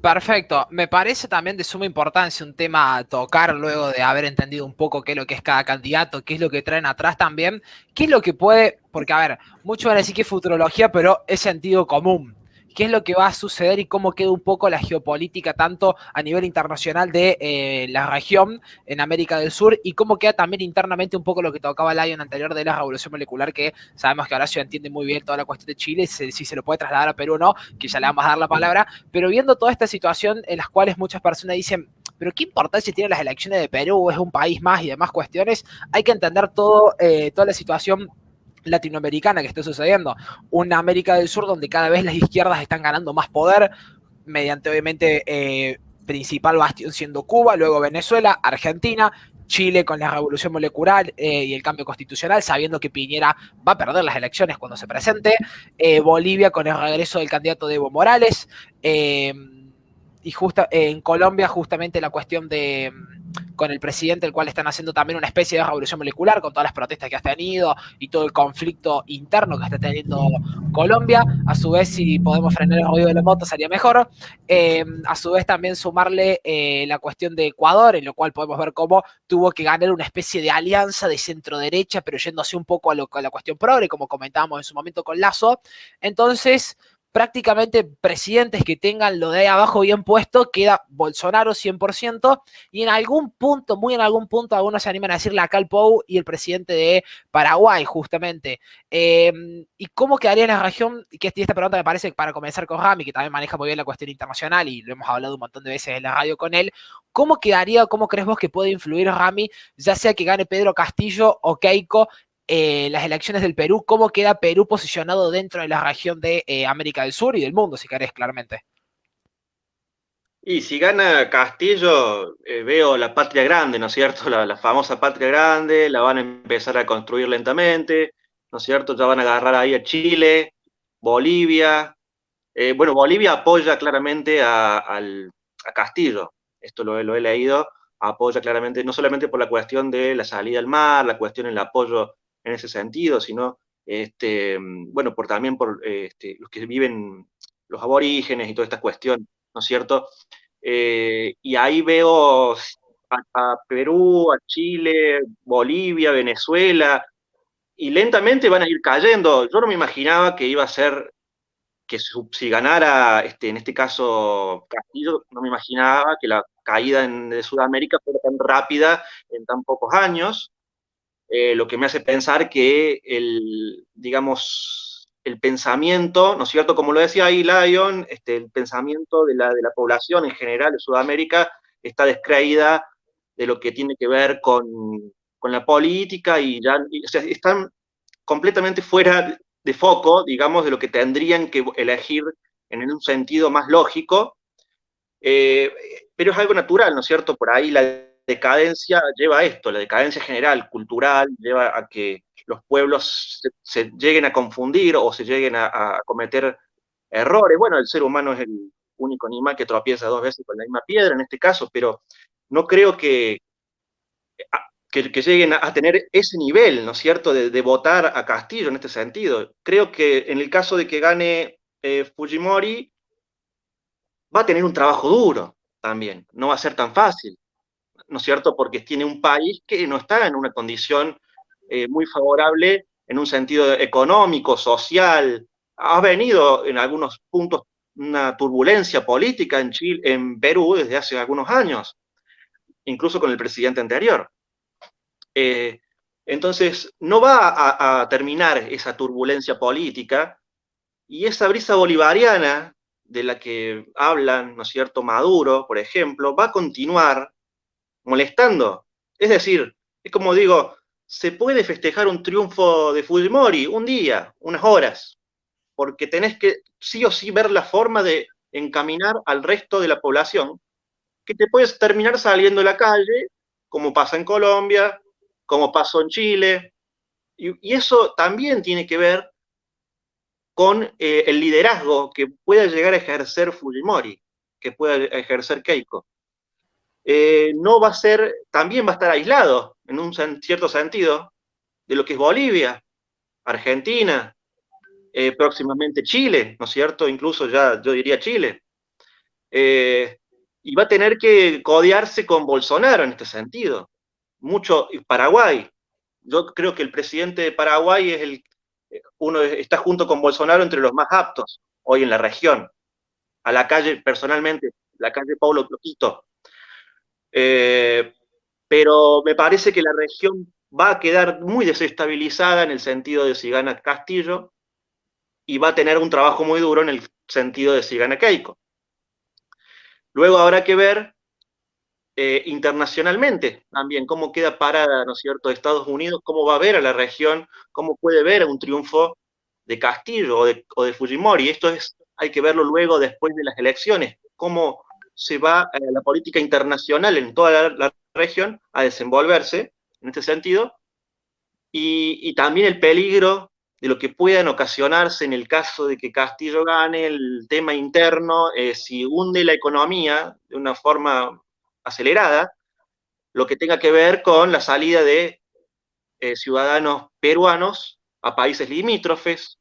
Perfecto. Me parece también de suma importancia un tema a tocar luego de haber entendido un poco qué es lo que es cada candidato, qué es lo que traen atrás también, qué es lo que puede, porque a ver, muchos van a decir que es futurología, pero es sentido común. ¿Qué es lo que va a suceder y cómo queda un poco la geopolítica tanto a nivel internacional de la región en América del Sur y cómo queda también internamente un poco lo que tocaba el año anterior de la revolución molecular, que sabemos que Horacio entiende muy bien toda la cuestión de Chile, si se lo puede trasladar a Perú o no, que ya le vamos a dar la palabra, pero viendo toda esta situación en las cuales muchas personas dicen, pero qué importancia tienen las elecciones de Perú, es un país más y demás cuestiones, hay que entender toda la situación latinoamericana que está sucediendo. Una América del Sur donde cada vez las izquierdas están ganando más poder, mediante obviamente principal bastión siendo Cuba, luego Venezuela, Argentina, Chile con la revolución molecular y el cambio constitucional, sabiendo que Piñera va a perder las elecciones cuando se presente, Bolivia con el regreso del candidato de Evo Morales, y en Colombia justamente la cuestión de con el presidente, el cual están haciendo también una especie de revolución molecular con todas las protestas que has tenido y todo el conflicto interno que está teniendo Colombia. A su vez, si podemos frenar el ruido de la moto, sería mejor. A su vez, también sumarle la cuestión de Ecuador, en lo cual podemos ver cómo tuvo que ganar una especie de alianza de centro-derecha, pero yéndose un poco a la cuestión progre, como comentábamos en su momento con Lazo. Entonces, prácticamente presidentes que tengan lo de ahí abajo bien puesto, queda Bolsonaro 100%, y en algún punto, muy en algún punto, algunos se animan a decir la Cal Pou y el presidente de Paraguay, justamente. ¿Y cómo quedaría en la región? Que esta pregunta me parece para comenzar con Rami, que también maneja muy bien la cuestión internacional y lo hemos hablado un montón de veces en la radio con él. ¿Cómo quedaría, cómo crees vos que puede influir Rami, ya sea que gane Pedro Castillo o Keiko, las elecciones del Perú? ¿Cómo queda Perú posicionado dentro de la región de América del Sur y del mundo, si querés, claramente? Y si gana Castillo, veo la patria grande, ¿no es cierto? La famosa patria grande, la van a empezar a construir lentamente, ¿no es cierto? Ya van a agarrar ahí a Chile, Bolivia. Bueno, Bolivia apoya claramente a Castillo, esto lo he leído, apoya claramente, no solamente por la cuestión de la salida al mar, la cuestión del apoyo en ese sentido, sino, bueno, también por los que viven, los aborígenes y toda esta cuestión, ¿no es cierto? Y ahí veo a Perú, a Chile, Bolivia, Venezuela, y lentamente van a ir cayendo. Yo no me imaginaba que iba a ser, que si ganara, en este caso, Castillo, no me imaginaba que la caída de Sudamérica fuera tan rápida en tan pocos años, lo que me hace pensar que digamos, el pensamiento, ¿no es cierto? Como lo decía ahí Lyon, el pensamiento de la población en general de Sudamérica está descreída de lo que tiene que ver con la política y ya, o sea, están completamente fuera de foco, digamos, de lo que tendrían que elegir en un sentido más lógico, eh, pero es algo natural, ¿no es cierto? Por ahí la decadencia lleva a esto, la decadencia general, cultural, lleva a que los pueblos se lleguen a confundir o se lleguen a cometer errores. Bueno, el ser humano es el único animal que tropieza dos veces con la misma piedra en este caso, pero no creo que lleguen a tener ese nivel, ¿no es cierto?, de votar a Castillo en este sentido. Creo que en el caso de que gane Fujimori, va a tener un trabajo duro también, no va a ser tan fácil, ¿no es cierto?, porque tiene un país que no está en una condición muy favorable en un sentido económico, social. Ha venido en algunos puntos una turbulencia política en Chile, en Perú desde hace algunos años, incluso con el presidente anterior. Eh, entonces, no va a terminar esa turbulencia política y esa brisa bolivariana de la que hablan, ¿no es cierto?, Maduro, por ejemplo, va a continuar molestando. Es decir, es como digo, se puede festejar un triunfo de Fujimori un día, unas horas, porque tenés que sí o sí ver la forma de encaminar al resto de la población, que te puedes terminar saliendo a la calle, como pasa en Colombia, como pasó en Chile, y eso también tiene que ver con el liderazgo que pueda llegar a ejercer Fujimori, que pueda ejercer Keiko. No va a ser, también va a estar aislado, en un cierto sentido, de lo que es Bolivia, Argentina, próximamente Chile, ¿no es cierto? Incluso ya yo diría Chile. y va a tener que codearse con Bolsonaro en este sentido. Mucho Paraguay. Yo creo que el presidente de Paraguay está junto con Bolsonaro entre los más aptos hoy en la región. A la calle, personalmente, la calle Paulo Cloquito. Pero me parece que la región va a quedar muy desestabilizada en el sentido de si gana Castillo y va a tener un trabajo muy duro en el sentido de si gana Keiko. Luego habrá que ver internacionalmente también cómo queda parada, ¿no es cierto?, Estados Unidos, cómo va a ver a la región, cómo puede ver un triunfo de Castillo o de Fujimori. Esto hay que verlo luego después de las elecciones, cómo se va la política internacional en toda la región a desenvolverse en este sentido, y también el peligro de lo que puedan ocasionarse en el caso de que Castillo gane, el tema interno, si hunde la economía de una forma acelerada, lo que tenga que ver con la salida de ciudadanos peruanos a países limítrofes,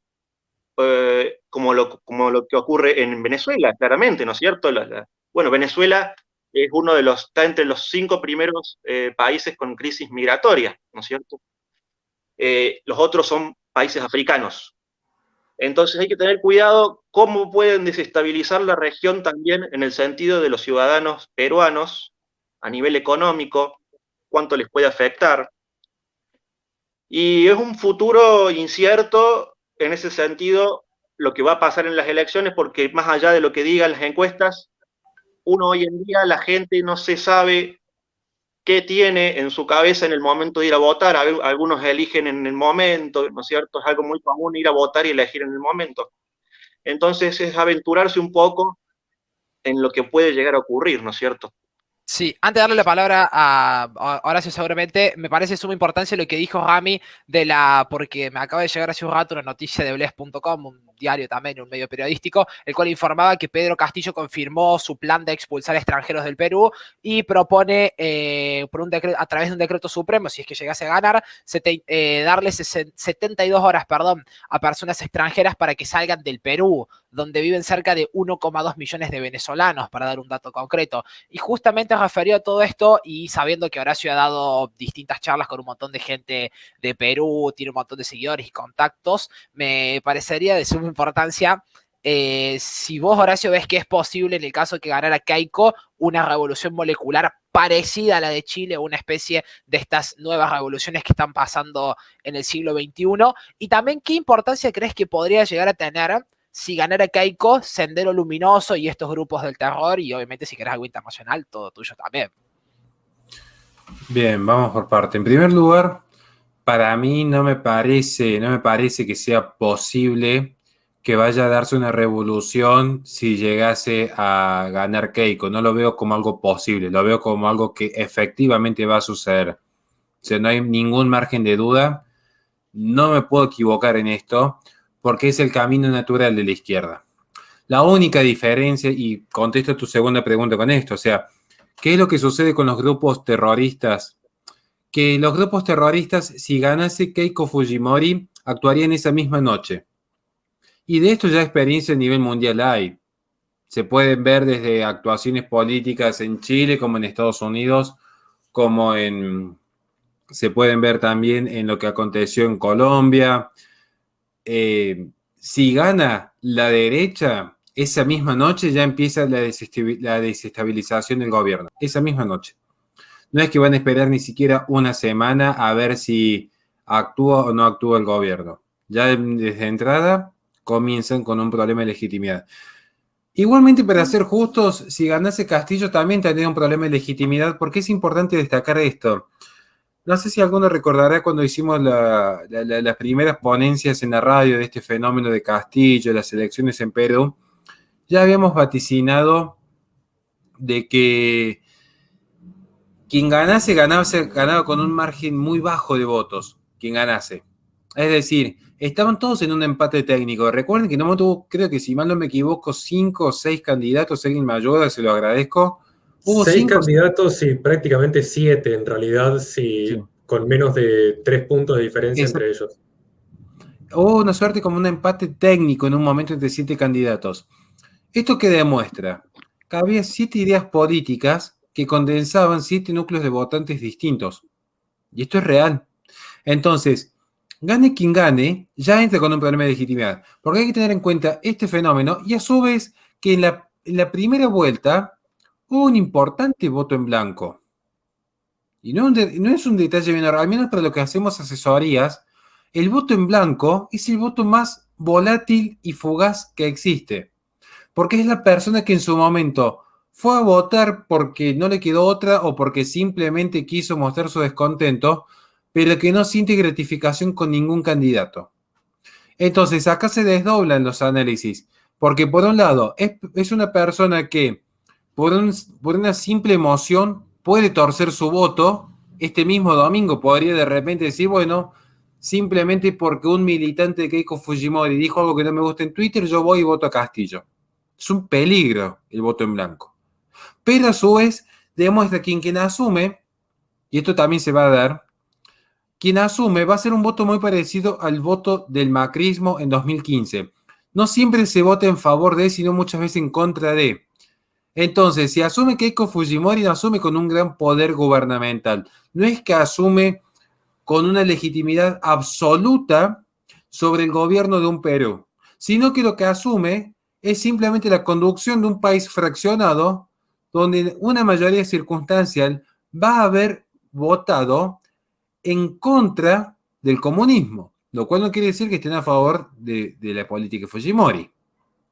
como lo que ocurre en Venezuela, claramente, ¿no es cierto? Bueno, Venezuela está entre los 5 primeros países con crisis migratoria, ¿no es cierto? Los otros son países africanos. Entonces hay que tener cuidado cómo pueden desestabilizar la región también en el sentido de los ciudadanos peruanos a nivel económico, cuánto les puede afectar. Y es un futuro incierto en ese sentido lo que va a pasar en las elecciones, porque más allá de lo que digan las encuestas, uno hoy en día, la gente no se sabe qué tiene en su cabeza en el momento de ir a votar. Algunos eligen en el momento, ¿no es cierto? Es algo muy común ir a votar y elegir en el momento. Entonces es aventurarse un poco en lo que puede llegar a ocurrir, ¿no es cierto? Sí, antes de darle la palabra a Horacio, seguramente, me parece de suma importancia lo que dijo Rami porque me acaba de llegar hace un rato una noticia de Bles.com, un diario también, un medio periodístico, el cual informaba que Pedro Castillo confirmó su plan de expulsar extranjeros del Perú y propone, a través de un decreto supremo, si es que llegase a ganar, darle 72 horas, a personas extranjeras para que salgan del Perú, donde viven cerca de 1,2 millones de venezolanos, para dar un dato concreto. Y justamente referido a todo esto y sabiendo que Horacio ha dado distintas charlas con un montón de gente de Perú, tiene un montón de seguidores y contactos, me parecería de suma importancia, si vos, Horacio, ves que es posible en el caso de que ganara Keiko una revolución molecular parecida a la de Chile, una especie de estas nuevas revoluciones que están pasando en el siglo XXI, y también qué importancia crees que podría llegar a tener si ganara Keiko, Sendero Luminoso y estos grupos del terror, y obviamente si querés algo internacional, todo tuyo también. Bien, vamos por parte. En primer lugar, para mí no me parece que sea posible que vaya a darse una revolución si llegase a ganar Keiko. No lo veo como algo posible, lo veo como algo que efectivamente va a suceder. O sea, no hay ningún margen de duda. No me puedo equivocar en esto, porque es el camino natural de la izquierda. La única diferencia, y contesto tu segunda pregunta con esto, o sea, ¿qué es lo que sucede con los grupos terroristas? Que los grupos terroristas, si ganase Keiko Fujimori, actuarían esa misma noche. Y de esto ya experiencia a nivel mundial hay. Se pueden ver desde actuaciones políticas en Chile, como en Estados Unidos, se pueden ver también en lo que aconteció en Colombia. Si gana la derecha, esa misma noche ya empieza la desestabilización del gobierno. Esa misma noche. No es que van a esperar ni siquiera una semana a ver si actúa o no actúa el gobierno. Ya desde entrada comienzan con un problema de legitimidad. Igualmente, para ser justos, si ganase Castillo también tendría un problema de legitimidad, porque es importante destacar esto. No sé si alguno recordará cuando hicimos las primeras ponencias en la radio de este fenómeno de Castillo, las elecciones en Perú, ya habíamos vaticinado de que quien ganaba con un margen muy bajo de votos, quien ganase. Es decir, estaban todos en un empate técnico. Recuerden que no tuvo, creo que si mal no me equivoco, 5 o 6 candidatos. Si alguien me ayuda, se lo agradezco. Hubo 6 candidatos y prácticamente 7 en realidad, sí, con menos de 3 puntos de diferencia entre ellos. Hubo una suerte como un empate técnico en un momento entre 7 candidatos. ¿Esto qué demuestra? había 7 ideas políticas que condensaban 7 núcleos de votantes distintos. Y esto es real. Entonces, gane quien gane, ya entra con un problema de legitimidad. Porque hay que tener en cuenta este fenómeno y a su vez que en la primera vuelta hubo un importante voto en blanco. Y no es un detalle menor, al menos para lo que hacemos asesorías, el voto en blanco es el voto más volátil y fugaz que existe. Porque es la persona que en su momento fue a votar porque no le quedó otra o porque simplemente quiso mostrar su descontento, pero que no siente gratificación con ningún candidato. Entonces, acá se desdoblan los análisis, porque por un lado, es una persona que por una simple emoción puede torcer su voto. Este mismo domingo podría de repente decir, bueno, simplemente porque un militante de Keiko Fujimori dijo algo que no me gusta en Twitter, yo voy y voto a Castillo. Es un peligro el voto en blanco. Pero a su vez, demuestra que quien asume, y esto también se va a dar, quien asume va a ser un voto muy parecido al voto del macrismo en 2015. No siempre se vota en favor de, sino muchas veces en contra de. Entonces, si asume Keiko Fujimori, no asume con un gran poder gubernamental. No es que asume con una legitimidad absoluta sobre el gobierno de un Perú, sino que lo que asume es simplemente la conducción de un país fraccionado donde una mayoría circunstancial va a haber votado en contra del comunismo, lo cual no quiere decir que estén a favor de la política de Fujimori.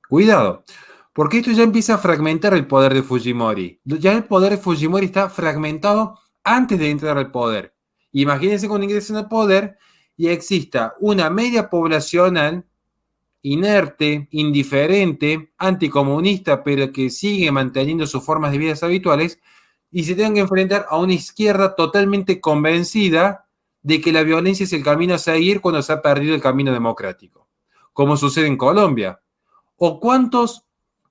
Cuidado, porque esto ya empieza a fragmentar el poder de Fujimori. Ya el poder de Fujimori está fragmentado antes de entrar al poder. Imagínense cuando ingresen al poder y exista una media poblacional inerte, indiferente, anticomunista, pero que sigue manteniendo sus formas de vida habituales, y se tengan que enfrentar a una izquierda totalmente convencida de que la violencia es el camino a seguir cuando se ha perdido el camino democrático, como sucede en Colombia. ¿O cuántos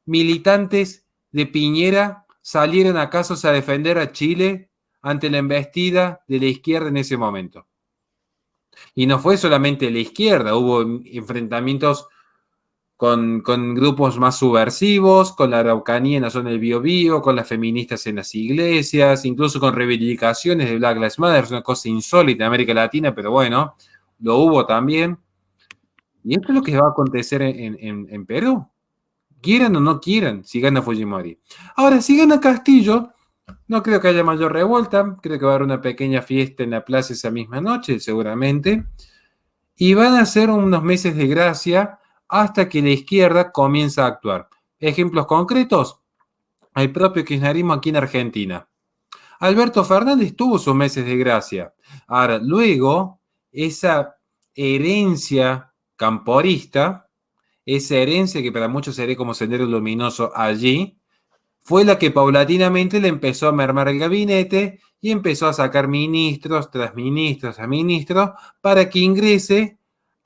militantes de Piñera salieron acaso a defender a Chile ante la embestida de la izquierda en ese momento? Y no fue solamente la izquierda, hubo enfrentamientos con grupos más subversivos, con la Araucanía en la zona del Biobío, con las feministas en las iglesias, incluso con reivindicaciones de Black Lives Matter, es una cosa insólita en América Latina, pero bueno, lo hubo también. Y esto es lo que va a acontecer en Perú, quieran o no quieran, si gana Fujimori. Ahora, si gana Castillo, no creo que haya mayor revuelta, creo que va a haber una pequeña fiesta en la plaza esa misma noche, seguramente, y van a ser unos meses de gracia hasta que la izquierda comienza a actuar. Ejemplos concretos, el propio kirchnerismo aquí en Argentina. Alberto Fernández tuvo sus meses de gracia. Ahora, luego, esa herencia camporista, esa herencia que para muchos sería como sendero luminoso allí, fue la que paulatinamente le empezó a mermar el gabinete y empezó a sacar ministros tras ministros tras ministros para que ingrese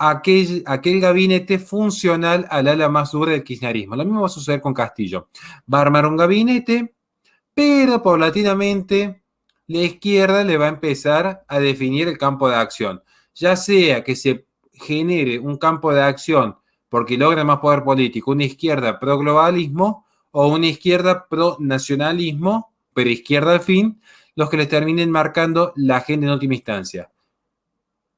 aquel gabinete funcional al ala más dura del kirchnerismo. Lo mismo va a suceder con Castillo. Va a armar un gabinete, pero paulatinamente la izquierda le va a empezar a definir el campo de acción. Ya sea que se genere un campo de acción porque logra más poder político, una izquierda pro globalismo o una izquierda pro nacionalismo, pero izquierda al fin, los que les terminen marcando la agenda en última instancia.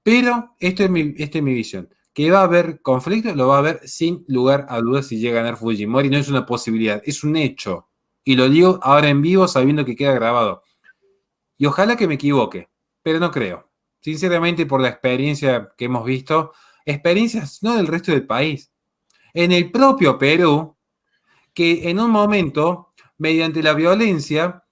Pero esta es mi visión. Que va a haber conflicto, lo va a haber sin lugar a dudas si llega a ganar Fujimori. No es una posibilidad, es un hecho. Y lo digo ahora en vivo sabiendo que queda grabado. Y ojalá que me equivoque, pero no creo. Sinceramente, por la experiencia que hemos visto, experiencias no del resto del país. En el propio Perú, que en un momento, mediante la violencia,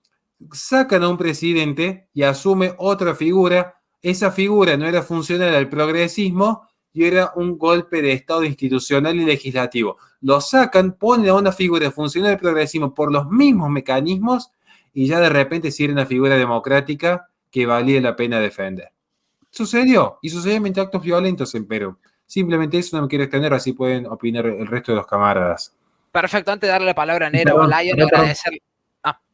sacan a un presidente y asume otra figura. Esa figura no era funcional al progresismo y era un golpe de Estado institucional y legislativo. Lo sacan, ponen a una figura funcional al progresismo por los mismos mecanismos y ya de repente sí era una figura democrática que valía la pena defender. Sucedió, y sucedió mediante actos violentos en Perú. Simplemente eso, no me quiero extender, así pueden opinar el resto de los camaradas. Perfecto, antes de darle la palabra a Nera o a Lion, agradecerle.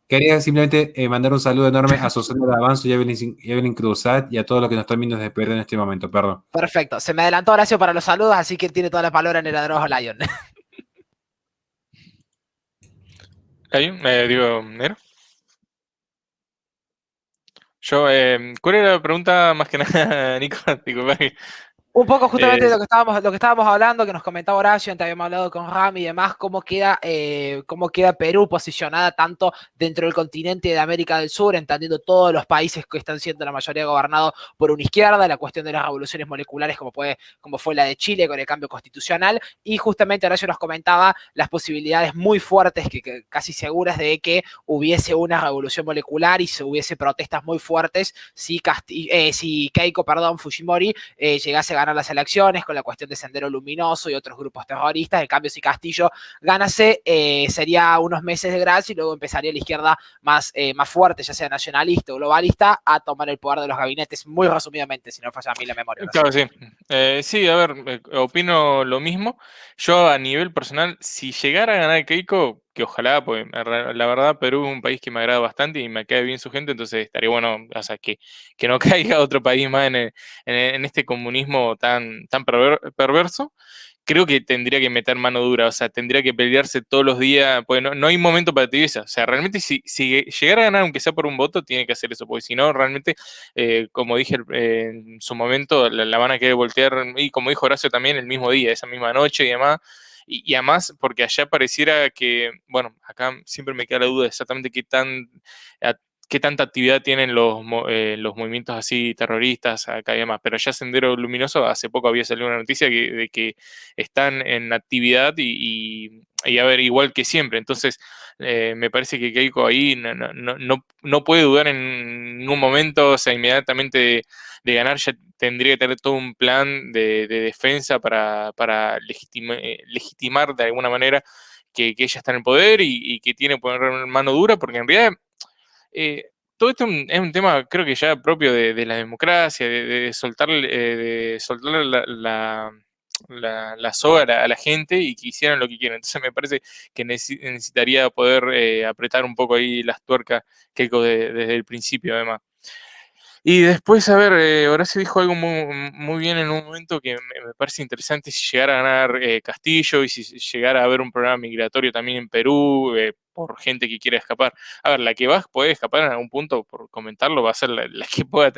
Quería simplemente mandar un saludo enorme a Susana de Avanzo y a Evelyn Cruzat y a todos los que nos están viendo desde Perú en este momento, perdón. Perfecto, se me adelantó Horacio para los saludos, así que tiene toda la palabra Nera Droz o Lion. Ahí, digo, ¿Nero? Yo, ¿cuál era la pregunta más que nada, Nico? Disculpa que, Un poco justamente de eh, lo que estábamos hablando, que nos comentaba Horacio, antes habíamos hablado con Rami y demás, cómo queda Perú posicionada tanto dentro del continente de América del Sur, entendiendo todos los países que están siendo la mayoría gobernados por una izquierda, la cuestión de las revoluciones moleculares como fue la de Chile con el cambio constitucional, y justamente Horacio nos comentaba las posibilidades muy fuertes, que casi seguras de que hubiese una revolución molecular y se hubiese protestas muy fuertes si Keiko, perdón, Fujimori llegase a ganar las elecciones con la cuestión de Sendero Luminoso y otros grupos terroristas. En cambio, si Castillo ganase, sería unos meses de gracia y luego empezaría la izquierda más fuerte, ya sea nacionalista o globalista, a tomar el poder de los gabinetes, muy resumidamente, si no falla a mí la memoria. claro, sí. Sí, a ver, opino lo mismo. Yo a nivel personal, si llegara a ganar Keiko, que ojalá, pues la verdad Perú es un país que me agrada bastante y me cae bien su gente, entonces estaría bueno, o sea, que no caiga otro país más en este comunismo tan perverso. Creo que tendría que meter mano dura, o sea, tendría que pelearse todos los días, pues no hay momento para tibieza. O sea, realmente si llegara a ganar, aunque sea por un voto, tiene que hacer eso, porque si no, realmente, como dije en su momento, la van a querer voltear, y como dijo Horacio también, el mismo día, esa misma noche y demás. Y además, porque allá pareciera que, bueno, acá siempre me queda la duda de exactamente qué tanta actividad tienen los movimientos así terroristas acá y demás. Pero allá Sendero Luminoso, hace poco había salido una noticia de que están en actividad y a ver, igual que siempre. Entonces, me parece que Keiko ahí no puede dudar en ningún momento, o sea, inmediatamente de ganar ya tendría que tener todo un plan de defensa para legitimar de alguna manera que ella está en el poder y que tiene que poner mano dura, porque en realidad todo esto es un tema, creo que ya propio de la democracia, de soltar la soga a la gente y que hicieran lo que quieren. Entonces me parece que necesitaría poder apretar un poco ahí las tuercas Keiko desde el principio, además. Y después, a ver, Horacio dijo algo muy bien en un momento que me parece interesante, si llegara a ganar Castillo y si llegara a haber un programa migratorio también en Perú por gente que quiera escapar. A ver, la que va a poder escapar en algún punto, por comentarlo, va a ser la que pueda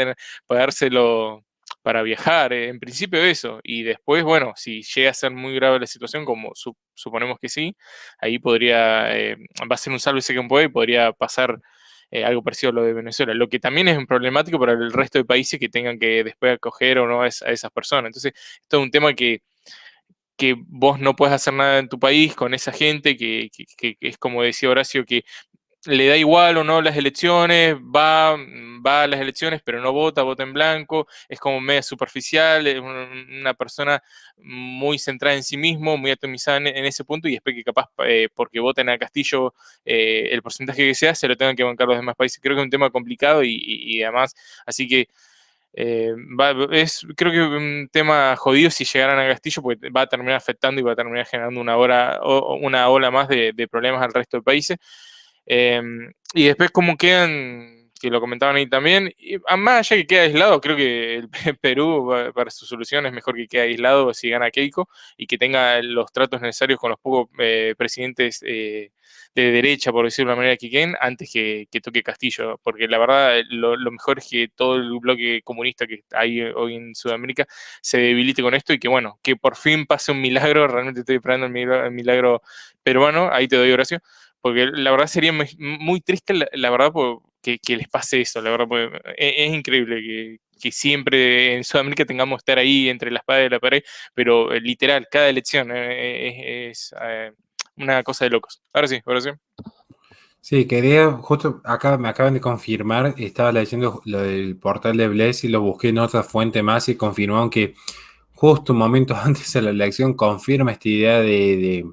pagárselo para viajar, en principio eso. Y después, bueno, si llega a ser muy grave la situación, como suponemos que sí, ahí va a ser un sálvese quien puede y podría pasar algo parecido a lo de Venezuela, lo que también es un problemático para el resto de países que tengan que después acoger o no a esas personas. Entonces, esto es un tema que vos no puedes hacer nada en tu país con esa gente, que es como decía Horacio, que le da igual o no las elecciones, va a las elecciones, pero no vota en blanco, es como media superficial, es una persona muy centrada en sí mismo, muy atomizada en ese punto, y después que capaz, porque voten a Castillo, el porcentaje que sea, se lo tengan que bancar los demás países. Creo que es un tema complicado y además, así que creo que un tema jodido si llegaran a Castillo, porque va a terminar afectando y va a terminar generando una ola más de problemas al resto de países. Y después, cómo quedan, que lo comentaban ahí también, y más allá que queda aislado, creo que el Perú, para su solución, es mejor que quede aislado si gana Keiko y que tenga los tratos necesarios con los pocos presidentes de derecha, por decirlo de una manera, que queden, antes que toque Castillo, porque la verdad, lo mejor es que todo el bloque comunista que hay hoy en Sudamérica se debilite con esto y que, bueno, que por fin pase un milagro. Realmente estoy esperando el milagro peruano. Ahí te doy, Horacio, porque la verdad sería muy triste, la verdad, que les pase eso, la verdad, porque es increíble que siempre en Sudamérica tengamos que estar ahí entre la espada y la pared, pero literal, cada elección es una cosa de locos. Ahora sí. Sí, quería, justo acá me acaban de confirmar, estaba leyendo lo del portal de Bless y lo busqué en otra fuente más y confirmaron que justo un momento antes de la elección confirma esta idea de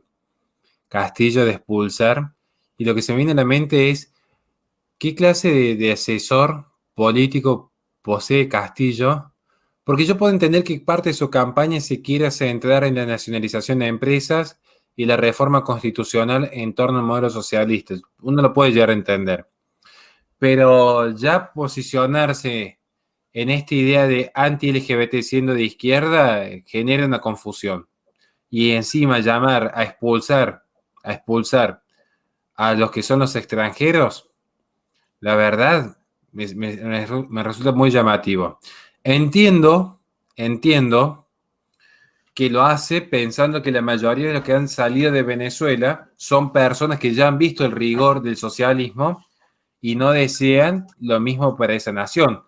Castillo de expulsar. Y lo que se me viene a la mente es qué clase de asesor político posee Castillo, porque yo puedo entender que parte de su campaña se quiera centrar en la nacionalización de empresas y la reforma constitucional en torno al modelo socialista. Uno lo puede llegar a entender. Pero ya posicionarse en esta idea de anti-LGBT siendo de izquierda genera una confusión. Y encima llamar a expulsar a los que son los extranjeros, la verdad, me resulta muy llamativo. Entiendo que lo hace pensando que la mayoría de los que han salido de Venezuela son personas que ya han visto el rigor del socialismo y no desean lo mismo para esa nación.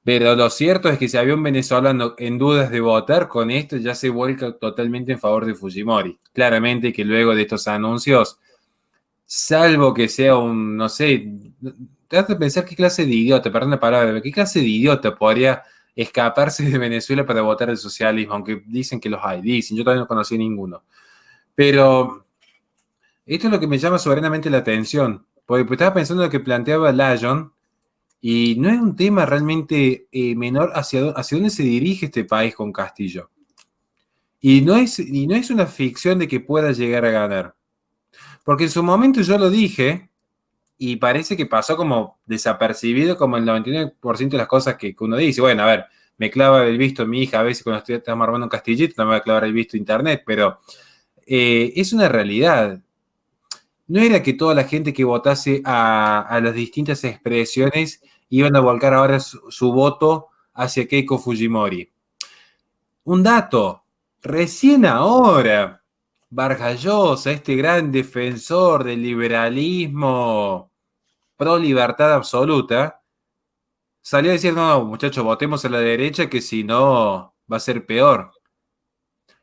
Pero lo cierto es que si había un venezolano en dudas de votar, con esto ya se vuelca totalmente en favor de Fujimori. Claramente que luego de estos anuncios, salvo que sea un, no sé, te has de pensar qué clase de idiota, perdón la palabra, qué clase de idiota podría escaparse de Venezuela para votar el socialismo, aunque dicen que los hay, dicen, yo todavía no conocí ninguno. Pero esto es lo que me llama soberanamente la atención, porque estaba pensando en lo que planteaba Lyon, y no es un tema realmente menor hacia dónde se dirige este país con Castillo. Y no es una ficción de que pueda llegar a ganar. Porque en su momento yo lo dije, y parece que pasó como desapercibido, como el 99% de las cosas que uno dice. Bueno, a ver, me clava el visto mi hija a veces cuando estamos armando un castillito, no me va a clavar el visto internet, pero es una realidad. No era que toda la gente que votase a las distintas expresiones iban a volcar ahora su voto hacia Keiko Fujimori. Un dato, recién ahora, Vargas Llosa, este gran defensor del liberalismo pro libertad absoluta, salió a decir, no, muchachos, votemos a la derecha que si no va a ser peor.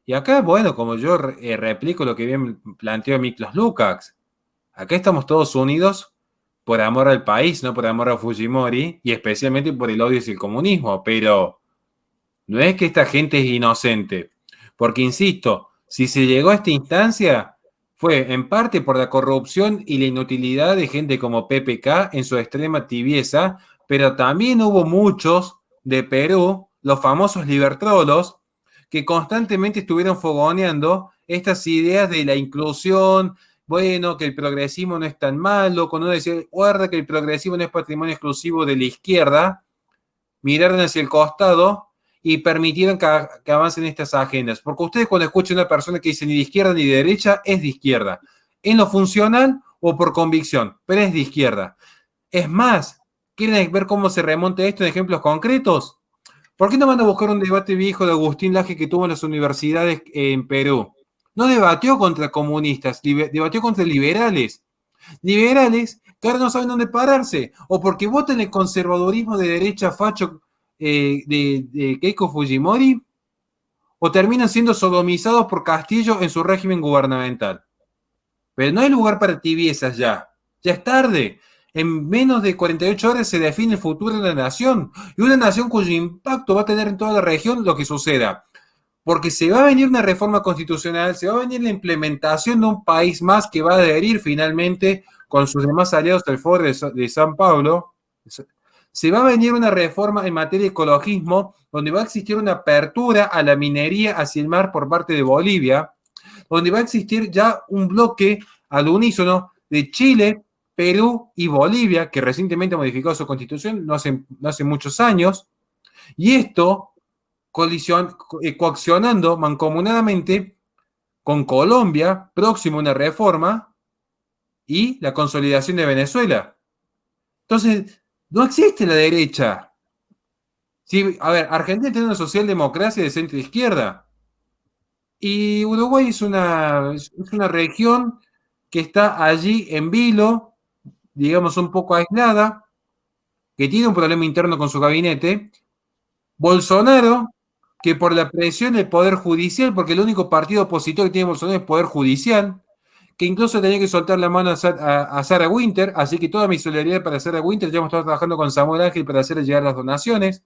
Y acá, bueno, como yo replico lo que bien planteó Miklos Lukács, acá estamos todos unidos por amor al país, no por amor a Fujimori, y especialmente por el odio hacia el comunismo, pero no es que esta gente es inocente, porque insisto, si se llegó a esta instancia, fue en parte por la corrupción y la inutilidad de gente como PPK en su extrema tibieza, pero también hubo muchos de Perú, los famosos libertrolos, que constantemente estuvieron fogoneando estas ideas de la inclusión, bueno, que el progresismo no es tan malo, cuando uno decía, guarda que el progresismo no es patrimonio exclusivo de la izquierda, miraron hacia el costado y permitieron que avancen estas agendas. Porque ustedes cuando escuchan a una persona que dice ni de izquierda ni de derecha, es de izquierda. En lo funcional o por convicción, pero es de izquierda. Es más, ¿quieren ver cómo se remonta esto en ejemplos concretos? ¿Por qué no van a buscar un debate viejo de Agustín Laje que tuvo en las universidades en Perú? No debatió contra comunistas, debatió contra liberales. Liberales que ahora no saben dónde pararse, o porque votan el conservadurismo de derecha facho de Keiko Fujimori, o terminan siendo sodomizados por Castillo en su régimen gubernamental. Pero no hay lugar para tibiezas ya. Ya es tarde. En menos de 48 horas se define el futuro de la nación, y una nación cuyo impacto va a tener en toda la región lo que suceda. Porque se va a venir una reforma constitucional, se va a venir la implementación de un país más que va a adherir finalmente con sus demás aliados al Foro de San Pablo. Se va a venir una reforma en materia de ecologismo, donde va a existir una apertura a la minería hacia el mar por parte de Bolivia, donde va a existir ya un bloque al unísono de Chile, Perú y Bolivia, que recientemente ha modificado su constitución, no hace muchos años, y esto coaccionando mancomunadamente con Colombia, próximo a una reforma, y la consolidación de Venezuela. Entonces, no existe la derecha. Sí, a ver, Argentina tiene una socialdemocracia de centro-izquierda, y Uruguay es una región que está allí en vilo, digamos un poco aislada, que tiene un problema interno con su gabinete. Bolsonaro, que por la presión del Poder Judicial, porque el único partido opositor que tiene Bolsonaro es el Poder Judicial, que incluso tenía que soltar la mano a Sarah Winter, así que toda mi solidaridad para Sarah Winter, ya hemos estado trabajando con Samuel Ángel para hacerle llegar las donaciones.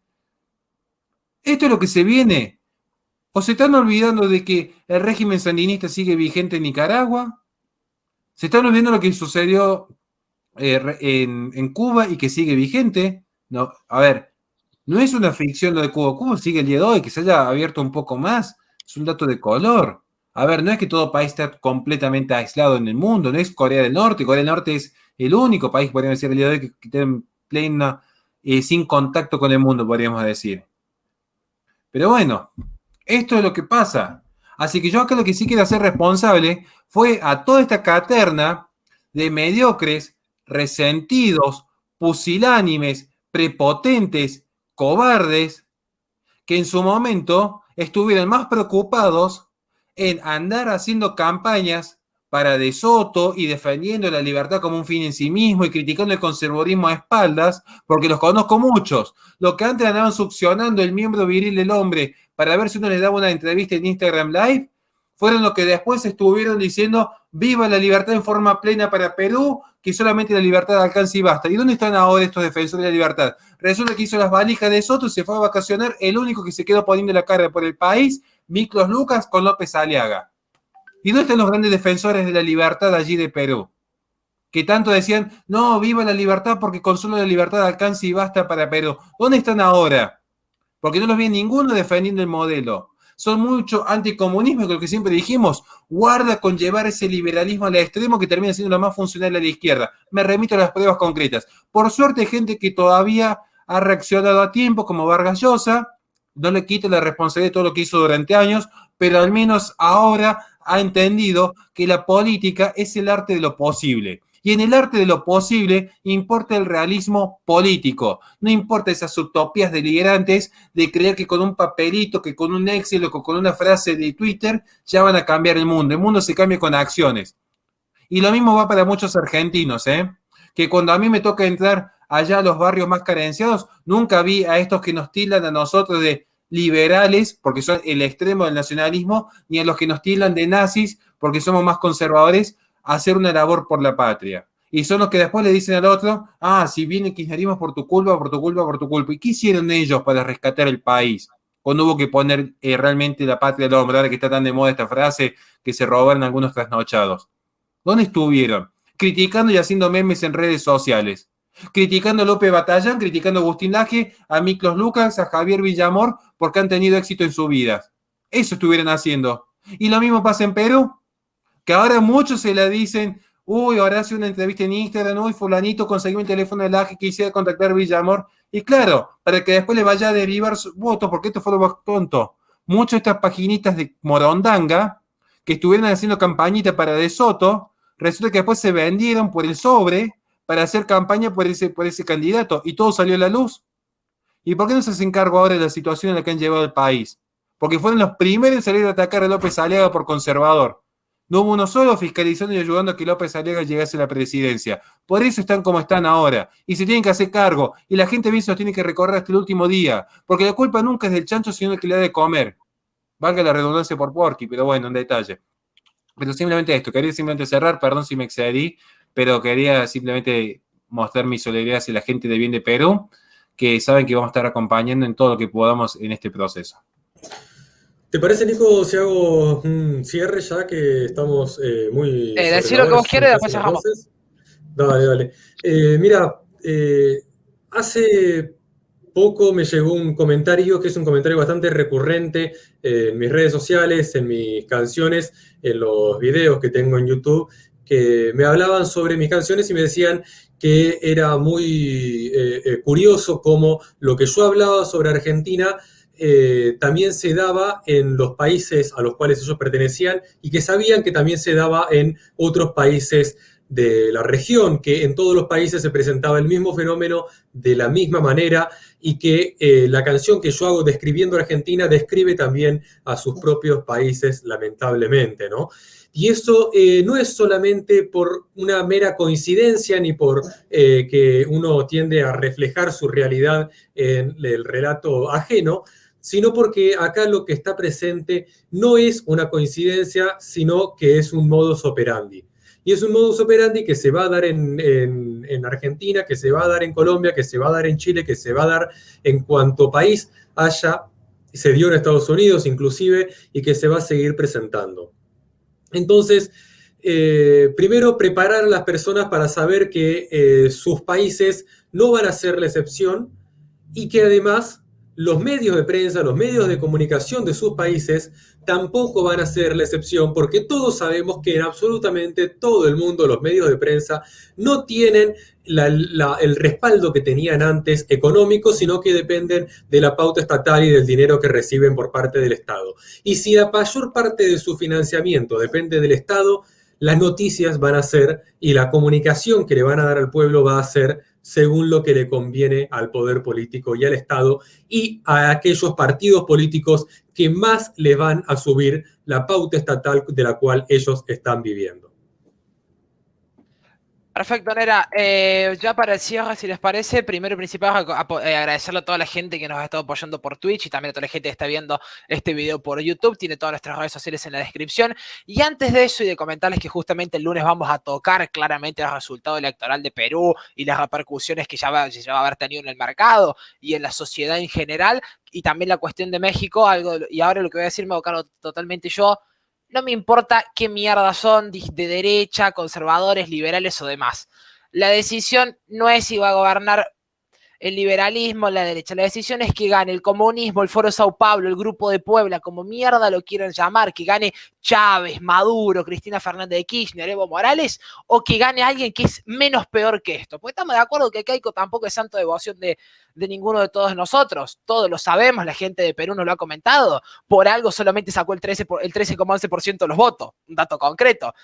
Esto es lo que se viene. ¿O se están olvidando de que el régimen sandinista sigue vigente en Nicaragua? ¿Se están olvidando de lo que sucedió en Cuba y que sigue vigente? No, a ver, no es una ficción lo de Cuba. Cuba sigue el día de hoy, que se haya abierto un poco más. Es un dato de color. A ver, no es que todo país está completamente aislado en el mundo, no es Corea del Norte. Corea del Norte es el único país, podríamos decir, el día de hoy que está en plena, sin contacto con el mundo, podríamos decir. Pero bueno, esto es lo que pasa. Así que yo acá lo que sí quiero hacer responsable fue a toda esta caterna de mediocres, resentidos, pusilánimes, prepotentes, cobardes, que en su momento estuvieron más preocupados en andar haciendo campañas para De Soto y defendiendo la libertad como un fin en sí mismo y criticando el conservadurismo a espaldas, porque los conozco muchos. Los que antes andaban succionando el miembro viril del hombre para ver si uno les daba una entrevista en Instagram Live, fueron los que después estuvieron diciendo viva la libertad en forma plena para Perú, que solamente la libertad alcanza y basta. ¿Y dónde están ahora estos defensores de la libertad? Resulta que hizo las valijas de Soto y se fue a vacacionar, el único que se quedó poniendo la cara por el país, Miklos Lucas con López Aliaga. ¿Y dónde están los grandes defensores de la libertad allí de Perú? Que tanto decían, no, viva la libertad porque con solo la libertad alcanza y basta para Perú. ¿Dónde están ahora? Porque no los vi ninguno defendiendo el modelo. Son mucho anticomunismo, que lo que siempre dijimos, guarda con llevar ese liberalismo al extremo que termina siendo lo más funcional a la izquierda. Me remito a las pruebas concretas. Por suerte hay gente que todavía ha reaccionado a tiempo, como Vargas Llosa, no le quito la responsabilidad de todo lo que hizo durante años, pero al menos ahora ha entendido que la política es el arte de lo posible. Y en el arte de lo posible importa el realismo político. No importa esas utopías delirantes de creer que con un papelito, que con un Excel o con una frase de Twitter ya van a cambiar el mundo. El mundo se cambia con acciones. Y lo mismo va para muchos argentinos, que cuando a mí me toca entrar allá a los barrios más carenciados, nunca vi a estos que nos tildan a nosotros de liberales, porque son el extremo del nacionalismo, ni a los que nos tildan de nazis, porque somos más conservadores, hacer una labor por la patria. Y son los que después le dicen al otro, si viene kirchnerismo por tu culpa, por tu culpa, por tu culpa. ¿Y qué hicieron ellos para rescatar el país? Cuando hubo que poner realmente la patria al hombre, ahora que está tan de moda esta frase, que se robaron algunos trasnochados. ¿Dónde estuvieron? Criticando y haciendo memes en redes sociales. Criticando a López Batallán, criticando a Agustín Laje, a Miklos Lucas, a Javier Villamor, porque han tenido éxito en sus vidas. Eso estuvieron haciendo. Y lo mismo pasa en Perú, que ahora muchos se la dicen, ahora hace una entrevista en Instagram, fulanito consiguió el teléfono de Laje, quisiera contactar a Villamor. Y claro, para que después le vaya a derivar su voto, porque esto fue lo más tonto. Muchas de estas paginitas de Morondanga, que estuvieron haciendo campañita para De Soto, resulta que después se vendieron por el sobre para hacer campaña por ese candidato, y todo salió a la luz. ¿Y por qué no se hacen cargo ahora de la situación en la que han llevado el país? Porque fueron los primeros en salir a atacar a López Aliaga por conservador. No hubo uno solo fiscalizando y ayudando a que López Aliaga llegase a la presidencia. Por eso están como están ahora. Y se tienen que hacer cargo. Y la gente bien se los tiene que recorrer hasta el último día. Porque la culpa nunca es del chancho, sino del que le da de comer. Valga la redundancia por Porky, pero bueno, en detalle. Pero simplemente esto. Quería simplemente cerrar, perdón si me excedí, pero quería simplemente mostrar mi solidaridad hacia la gente de bien de Perú, que saben que vamos a estar acompañando en todo lo que podamos en este proceso. ¿Te parece, Nico, si hago un cierre ya que estamos muy... Decí lo que vos quieras y después cerramos. Dale. Mira, hace poco me llegó un comentario que es un comentario bastante recurrente en mis redes sociales, en mis canciones, en los videos que tengo en YouTube, que me hablaban sobre mis canciones y me decían que era muy curioso cómo lo que yo hablaba sobre Argentina también se daba en los países a los cuales ellos pertenecían y que sabían que también se daba en otros países de la región, que en todos los países se presentaba el mismo fenómeno de la misma manera y que la canción que yo hago describiendo a Argentina describe también a sus propios países, lamentablemente, ¿no? Y eso no es solamente por una mera coincidencia ni por que uno tiende a reflejar su realidad en el relato ajeno, sino porque acá lo que está presente no es una coincidencia, sino que es un modus operandi. Y es un modus operandi que se va a dar en Argentina, que se va a dar en Colombia, que se va a dar en Chile, que se va a dar en cuanto país haya, se dio en Estados Unidos inclusive, y que se va a seguir presentando. Entonces, primero preparar a las personas para saber que sus países no van a ser la excepción y que además los medios de prensa, los medios de comunicación de sus países tampoco van a ser la excepción, porque todos sabemos que en absolutamente todo el mundo los medios de prensa no tienen el respaldo que tenían antes económico, sino que dependen de la pauta estatal y del dinero que reciben por parte del Estado. Y si la mayor parte de su financiamiento depende del Estado, las noticias van a ser y la comunicación que le van a dar al pueblo va a ser según lo que le conviene al poder político y al Estado y a aquellos partidos políticos que más le van a subir la pauta estatal de la cual ellos están viviendo. Perfecto, Nera. Ya para el cierre, si les parece, primero y principal agradecerle a toda la gente que nos ha estado apoyando por Twitch y también a toda la gente que está viendo este video por YouTube. Tiene todas nuestras redes sociales en la descripción. Y antes de eso y de comentarles que justamente el lunes vamos a tocar claramente el resultado electoral de Perú y las repercusiones que ya va a haber tenido en el mercado y en la sociedad en general, y también la cuestión de México, y ahora lo que voy a decir me hago cargo totalmente yo. No me importa qué mierda son, de derecha, conservadores, liberales o demás. La decisión no es si va a gobernar el liberalismo, la derecha. La decisión es que gane el comunismo, el Foro Sao Paulo, el Grupo de Puebla, como mierda lo quieran llamar, que gane Chávez, Maduro, Cristina Fernández de Kirchner, Evo Morales, o que gane alguien que es menos peor que esto. Porque estamos de acuerdo que Keiko tampoco es santo devoción de ninguno de todos nosotros. Todos lo sabemos, la gente de Perú nos lo ha comentado. Por algo solamente sacó el 13,11% de los votos, un dato concreto.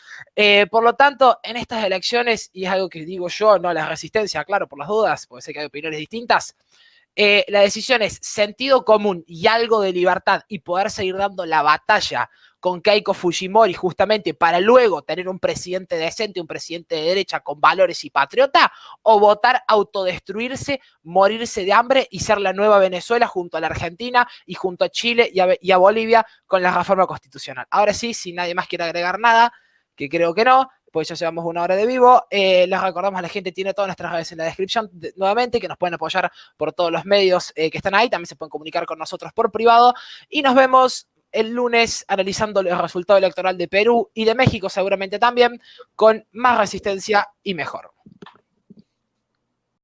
Por lo tanto, en estas elecciones, y es algo que digo yo, no la resistencia, claro, por las dudas, porque sé que hay opiniones distintas, la decisión es sentido común y algo de libertad y poder seguir dando la batalla con Keiko Fujimori justamente para luego tener un presidente decente, un presidente de derecha con valores y patriota, o votar autodestruirse, morirse de hambre y ser la nueva Venezuela junto a la Argentina y junto a Chile y a Bolivia con la reforma constitucional. Ahora sí, si nadie más quiere agregar nada, que creo que no, pues ya llevamos 1 hora de vivo. Les recordamos, la gente tiene todas nuestras redes en la descripción nuevamente, que nos pueden apoyar por todos los medios que están ahí. También se pueden comunicar con nosotros por privado. Y nos vemos el lunes analizando el resultado electoral de Perú y de México seguramente también, con más resistencia y mejor.